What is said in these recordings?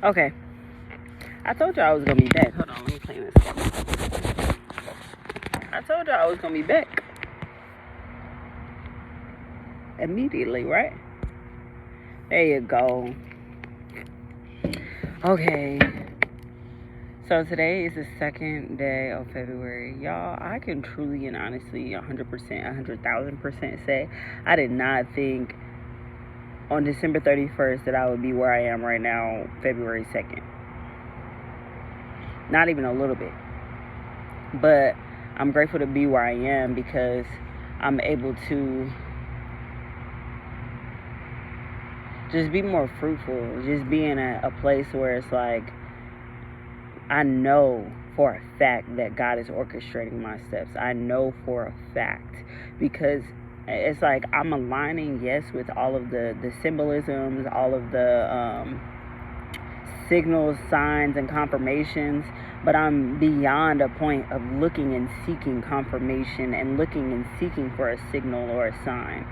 Okay. I told y'all I was gonna be back. Hold on, let me clean this up. I told y'all I was gonna be back. Immediately, right? There you go. Okay. So today is the second day of February. Y'all, I can truly and honestly 100%, 100,000% say I did not think on December 31st that I would be where I am right now, February 2nd. Not even a little bit. But I'm grateful to be where I am because I'm able to just be more fruitful. Just be in a place where it's like, I know for a fact that God is orchestrating my steps. I know for a fact because it's like I'm aligning, yes, with all of the symbolisms, all of the signals, signs, and confirmations, but I'm beyond a point of looking and seeking confirmation and looking and seeking for a signal or a sign.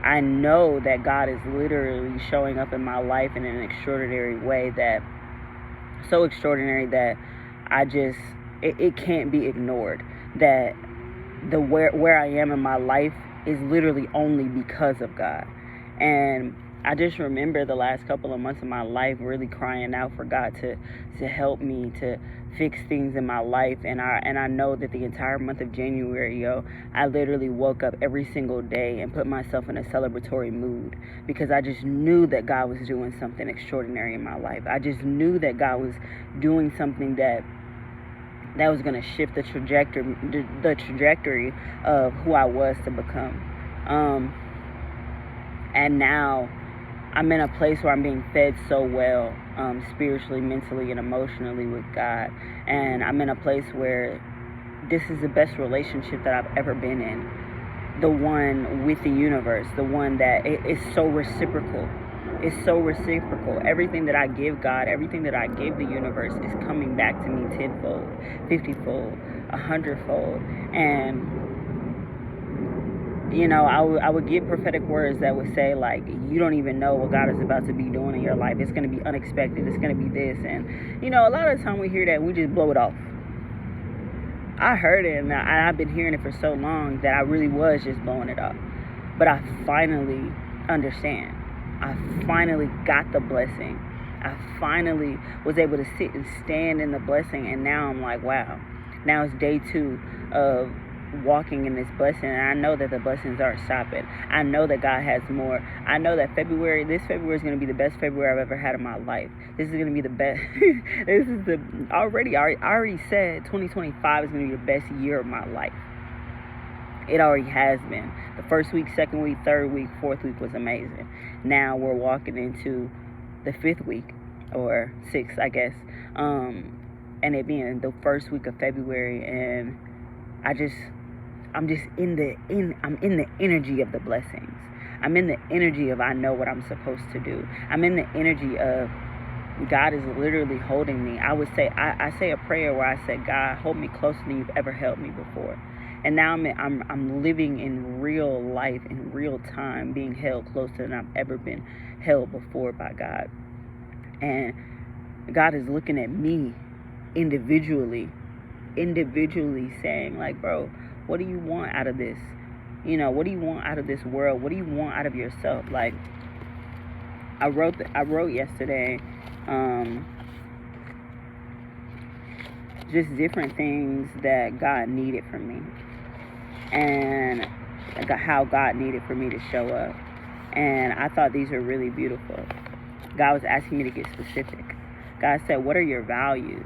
I know that God is literally showing up in my life in an extraordinary way, that so extraordinary that it can't be ignored. That the where I am in my life is literally only because of God. And I just remember the last couple of months of my life really crying out for God to help me to fix things in my life. And I know that the entire month of January, I literally woke up every single day and put myself in a celebratory mood because I just knew that God was doing something extraordinary in my life. I just knew that God was doing something that was going to shift the trajectory of who I was to become. And now I'm in a place where I'm being fed so well, spiritually, mentally, and emotionally with God. And I'm in a place where this is the best relationship that I've ever been in. The one with the universe, the one that is so reciprocal. It's so reciprocal. Everything that I give God, everything that I give the universe is coming back to me tenfold, 50-fold, 100-fold. And I would give prophetic words that would say, like, you don't even know what God is about to be doing in your life. It's going to be unexpected. It's going to be this. And, a lot of the time we hear that, we just blow it off. I heard it, and I've been hearing it for so long that I really was just blowing it off. But I finally understand. I finally got the blessing. I finally was able to sit and stand in the blessing. And now I'm like, wow. Now it's day 2 of walking in this blessing, and I know that the blessings aren't stopping. I know that God has more. I know that this February is going to be the best February I've ever had in my life. This is going to be the best. This is I already said 2025 is going to be the best year of my life. It already has been. The first week, second week, third week, fourth week was amazing. Now we're walking into the 5th week, or 6th, I guess, and it being the first week of February, and I'm in the energy of the blessings. I'm in the energy of I know what I'm supposed to do. I'm in the energy of God is literally holding me. I say a prayer where I say, God, hold me closer than you've ever held me before. And now I'm living in real life, in real time, being held closer than I've ever been held before by God. And God is looking at me individually saying, like, bro, what do you want out of this? What do you want out of this world? What do you want out of yourself? Like, I wrote yesterday, just different things that God needed from me, and how God needed for me to show up. And I thought these were really beautiful. God was asking me to get specific. God said, what are your values?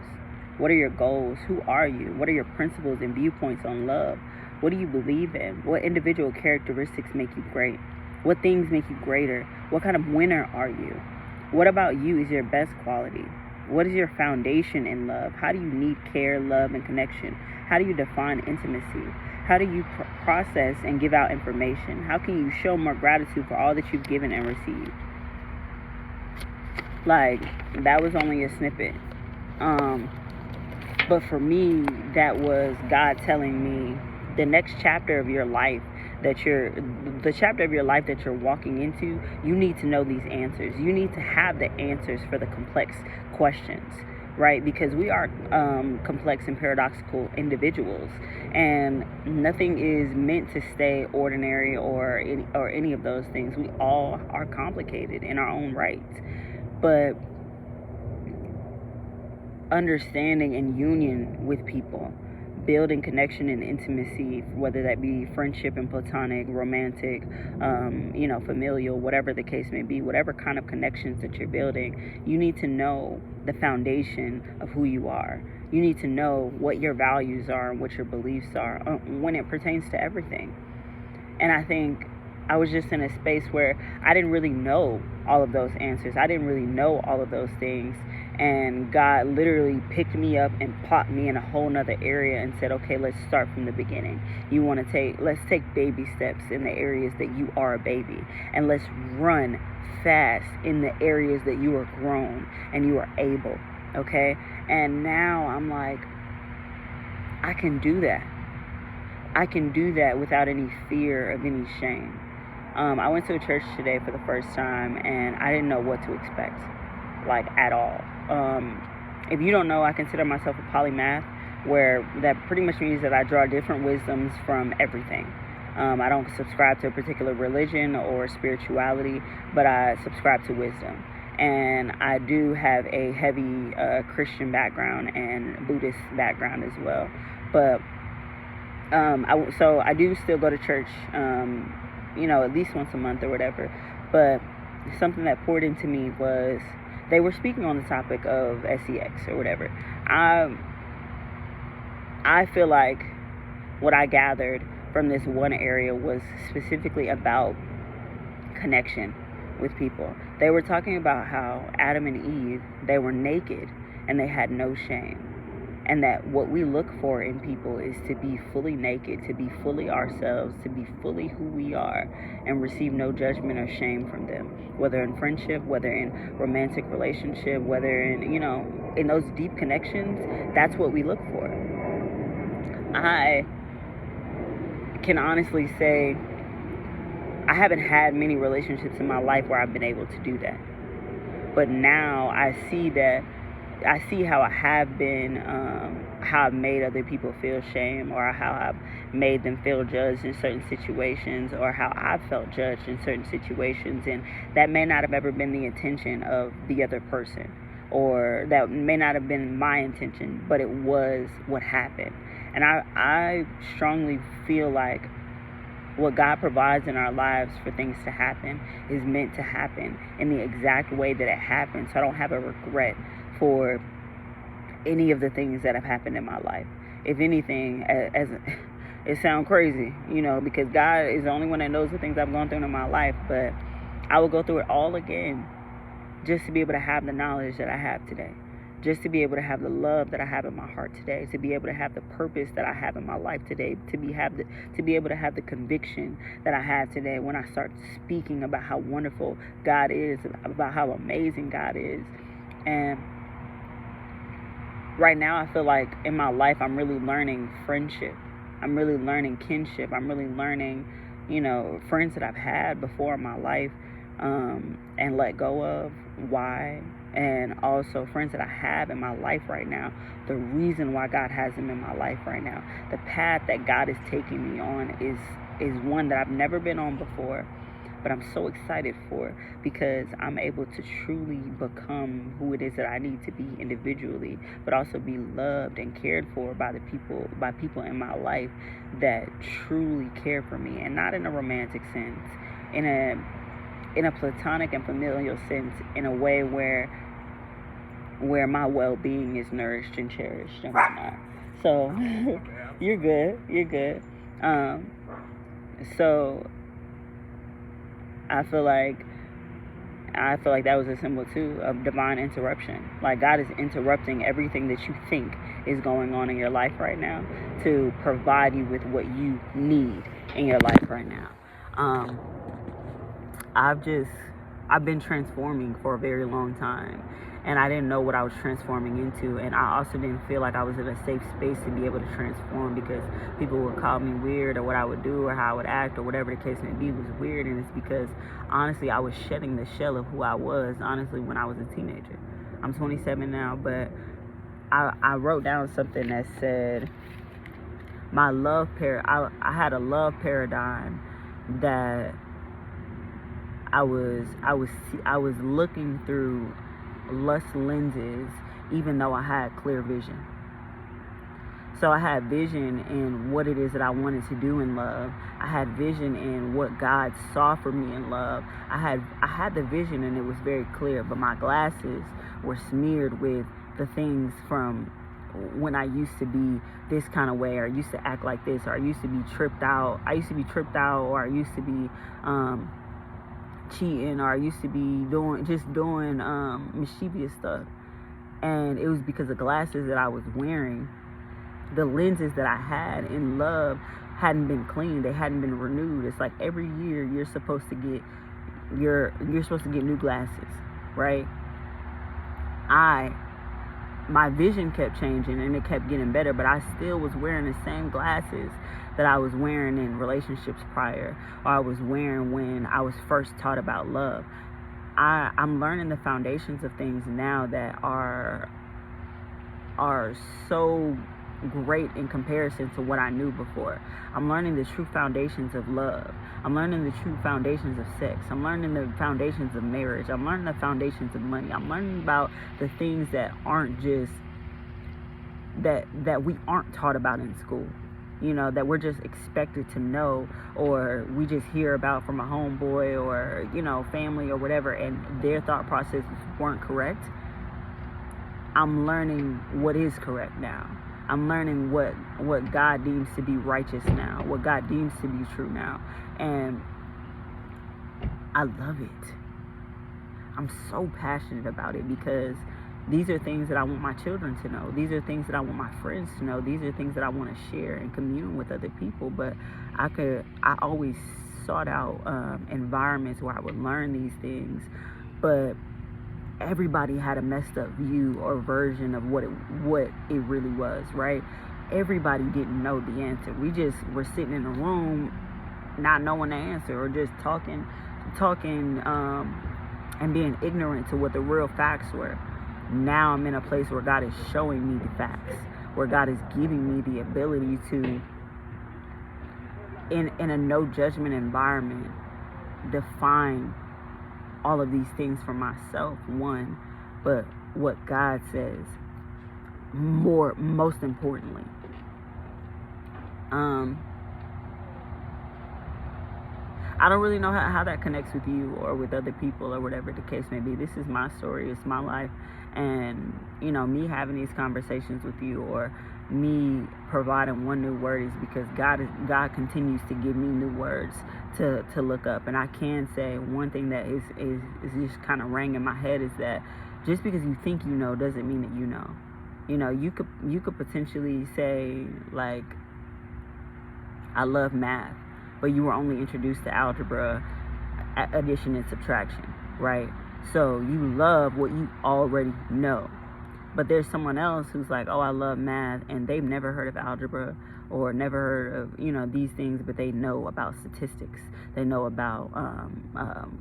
What are your goals? Who are you? What are your principles and viewpoints on love? What do you believe in? What individual characteristics make you great? What things make you greater? What kind of winner are you? What about you is your best quality? What is your foundation in love? How do you need care, love, and connection? How do you define intimacy? How do you process and give out information? How can you show more gratitude for all that you've given and received? Like, that was only a snippet. But for me, that was God telling me the next chapter of your life, the chapter of your life that you're walking into, you need to know these answers. You need to have the answers for the complex questions, right? Because we are complex and paradoxical individuals, and nothing is meant to stay ordinary or any of those things. We all are complicated in our own right, but understanding and union with people, building connection and intimacy, whether that be friendship and platonic, romantic, familial, whatever the case may be, whatever kind of connections that you're building, you need to know the foundation of who you are. You need to know what your values are and what your beliefs are when it pertains to everything. And I think I was just in a space where I didn't really know all of those answers. I didn't really know all of those things. And God literally picked me up and popped me in a whole nother area and said, okay, let's start from the beginning. Let's take baby steps in the areas that you are a baby. And let's run fast in the areas that you are grown and you are able. Okay? And now I'm like, I can do that. I can do that without any fear of any shame. I went to a church today for the first time, and I didn't know what to expect, like, at all. If you don't know, I consider myself a polymath, where that pretty much means that I draw different wisdoms from everything. I don't subscribe to a particular religion or spirituality, but I subscribe to wisdom. And I do have a heavy Christian background and Buddhist background as well. But so I do still go to church, at least once a month or whatever. But something that poured into me was they were speaking on the topic of sex or whatever. I feel like what I gathered from this one area was specifically about connection with people. They were talking about how Adam and Eve, they were naked and they had no shame. And that what we look for in people is to be fully naked, to be fully ourselves, to be fully who we are, and receive no judgment or shame from them. Whether in friendship, whether in romantic relationship, whether in, in those deep connections, that's what we look for. I can honestly say I haven't had many relationships in my life where I've been able to do that. But now I see how I have been, how I've made other people feel shame, or how I've made them feel judged in certain situations, or how I've felt judged in certain situations, and that may not have ever been the intention of the other person, or that may not have been my intention, but it was what happened. And I strongly feel like what God provides in our lives for things to happen is meant to happen in the exact way that it happened, so I don't have a regret for any of the things that have happened in my life. If anything, as it sounds crazy, because God is the only one that knows the things I've gone through in my life, but I will go through it all again just to be able to have the knowledge that I have today, just to be able to have the love that I have in my heart today, to be able to have the purpose that I have in my life today, to be able to have the conviction that I have today when I start speaking about how wonderful God is, about how amazing God is. And right now I feel like in my life I'm really learning friendship. I'm really learning kinship. I'm really learning, friends that I've had before in my life, and let go of. Why? And also friends that I have in my life right now, the reason why God has them in my life right now. The path that God is taking me on is one that I've never been on before, but I'm so excited for, because I'm able to truly become who it is that I need to be individually, but also be loved and cared for by people in my life that truly care for me, and not in a romantic sense, in a platonic and familial sense, in a way where my well-being is nourished and cherished and whatnot. So you're good. So I feel like that was a symbol too of divine interruption. Like, God is interrupting everything that you think is going on in your life right now to provide you with what you need in your life right now. I've been transforming for a very long time, and I didn't know what I was transforming into, and I also didn't feel like I was in a safe space to be able to transform, because people would call me weird, or what I would do or how I would act or whatever the case may be was weird. And it's because honestly I was shedding the shell of who I was honestly when I was a teenager. I'm 27 now, but I wrote down something that said I had a love paradigm that I was looking through lust lenses, even though I had clear vision. So I had vision in what it is that I wanted to do in love. I had vision in what God saw for me in love. I had the vision, and it was very clear, but my glasses were smeared with the things from when I used to be this kind of way, or I used to act like this, or I used to be tripped out. Or I used to be cheating, or I used to be doing mischievous stuff. And it was because the glasses that I was wearing, the lenses that I had in love, hadn't been cleaned. They hadn't been renewed. It's like every year you're supposed to get new glasses, right? My vision kept changing and it kept getting better, but I still was wearing the same glasses that I was wearing in relationships prior, or I was wearing when I was first taught about love. I'm learning the foundations of things now that are so great in comparison to what I knew before. I'm learning the true foundations of love. I'm learning the true foundations of sex. I'm learning the foundations of marriage. I'm learning the foundations of money. I'm learning about the things that aren't just that we aren't taught about in school, that we're just expected to know, or we just hear about from a homeboy or family or whatever, and their thought processes weren't correct. I'm learning what is correct now. I'm learning what God deems to be righteous now, what God deems to be true now. And I love it. I'm so passionate about it, because these are things that I want my children to know. These are things that I want my friends to know. These are things that I want to share and commune with other people. But I always sought out environments where I would learn these things. But everybody had a messed up view or version of what it really was, right? Everybody didn't know the answer. We just were sitting in a room not knowing the answer, or just talking and being ignorant to what the real facts were. Now I'm in a place where God is showing me the facts, where God is giving me the ability to, in a no judgment environment, define all of these things for myself, one, but what God says most importantly. I don't really know how that connects with you or with other people or whatever the case may be. This is my story, it's my life, and me having these conversations with you, or me providing one new word, is because God continues to give me new words to look up. And I can say one thing that is just kind of rang in my head, is that just because you think you know doesn't mean that you know. You could potentially say, like, I love math, but you were only introduced to algebra, addition and subtraction, right? So you love what you already know. But there's someone else who's like, oh, I love math, and they've never heard of algebra or never heard of, these things, but they know about statistics. They know about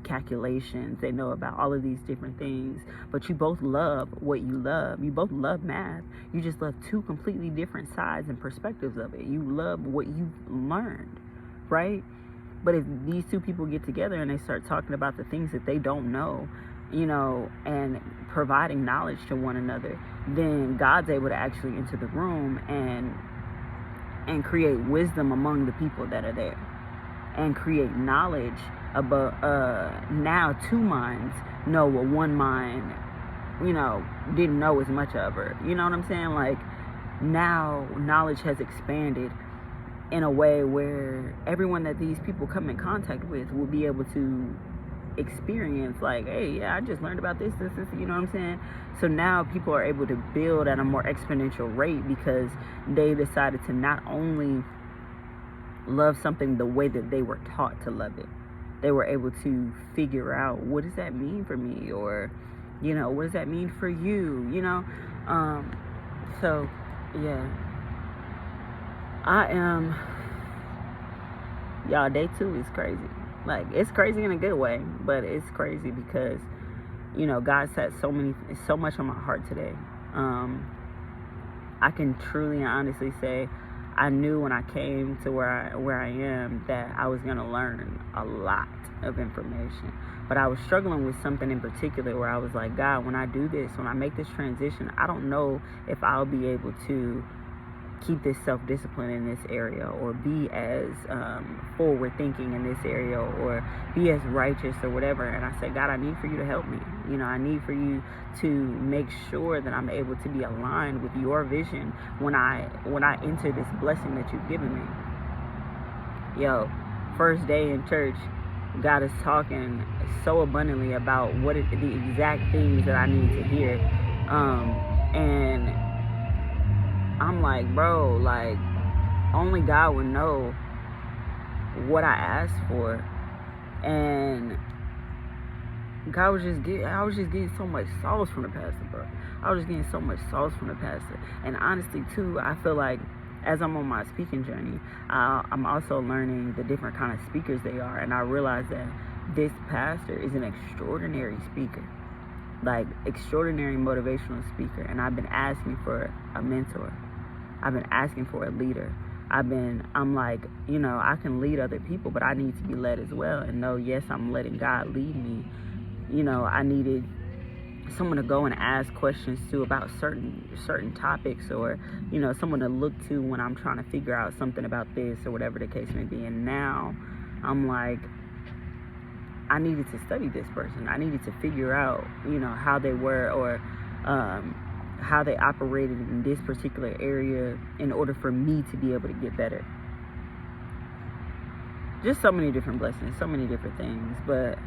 calculations. They know about all of these different things. But you both love what you love. You both love math. You just love two completely different sides and perspectives of it. You love what you've learned, right? But if these two people get together and they start talking about the things that they don't know, and providing knowledge to one another, then God's able to actually enter the room and create wisdom among the people that are there, and create knowledge about now two minds know what one mind didn't know as much of her. You know what I'm saying? Like, now knowledge has expanded in a way where everyone that these people come in contact with will be able to experience, like, hey, yeah, I just learned about this, you know what I'm saying? So now people are able to build at a more exponential rate, because they decided to not only love something the way that they were taught to love it, they were able to figure out, what does that mean for me? Or You know, what does that mean for you? You know, so yeah, I am. Y'all, day 2 is crazy. Like, it's crazy in a good way, but it's crazy because, you know, God set so much on my heart today. I can truly and honestly say I knew when I came to where I am that I was gonna learn a lot of information. But I was struggling with something in particular where I was like, God, when I do this, when I make this transition, I don't know if I'll be able to keep this self-discipline in this area, or be as forward thinking in this area, or be as righteous or whatever. And I said, God, I need for you to help me. You know, I need for you to make sure that I'm able to be aligned with your vision when I enter this blessing that you've given me. Yo, first day in church, God is talking so abundantly about the exact things that I need to hear, and I'm like, bro, like, only God would know what I asked for. And I was just getting so much sauce from the pastor, bro. I was just getting so much sauce from the pastor. And honestly, too, I feel like as I'm on my speaking journey, I'm also learning the different kind of speakers they are. And I realized that this pastor is an extraordinary speaker, like extraordinary motivational speaker. And I've been asking for a mentor. I've been asking for a leader. I'm like, you know, I can lead other people, but I need to be led as well. And no, yes, I'm letting God lead me. You know, I needed someone to go and ask questions to about certain topics, or, you know, someone to look to when I'm trying to figure out something about this or whatever the case may be. And now I'm like, I needed to study this person. I needed to figure out, you know, how they were, or how they operated in this particular area in order for me to be able to get better. Just so many different blessings, so many different things. But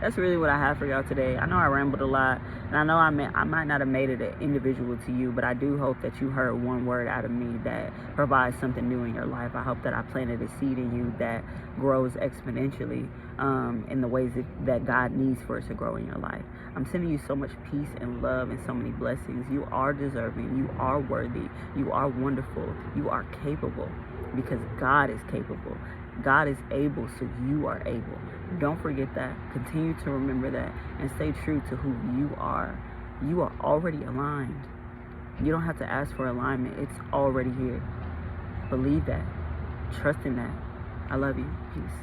that's really what I have for y'all today. I know I rambled a lot, and I know I might not have made it an individual to you, but I do hope that you heard one word out of me that provides something new in your life. I hope that I planted a seed in you that grows exponentially in the ways that God needs for it to grow in your life. I'm sending you so much peace and love and so many blessings. You are deserving. You are worthy. You are wonderful. You are capable, because God is capable. God is able, so you are able. Don't forget that. Continue to remember that, and stay true to who you are. You are already aligned. You don't have to ask for alignment. It's already here. Believe that. Trust in that. I love you. Peace.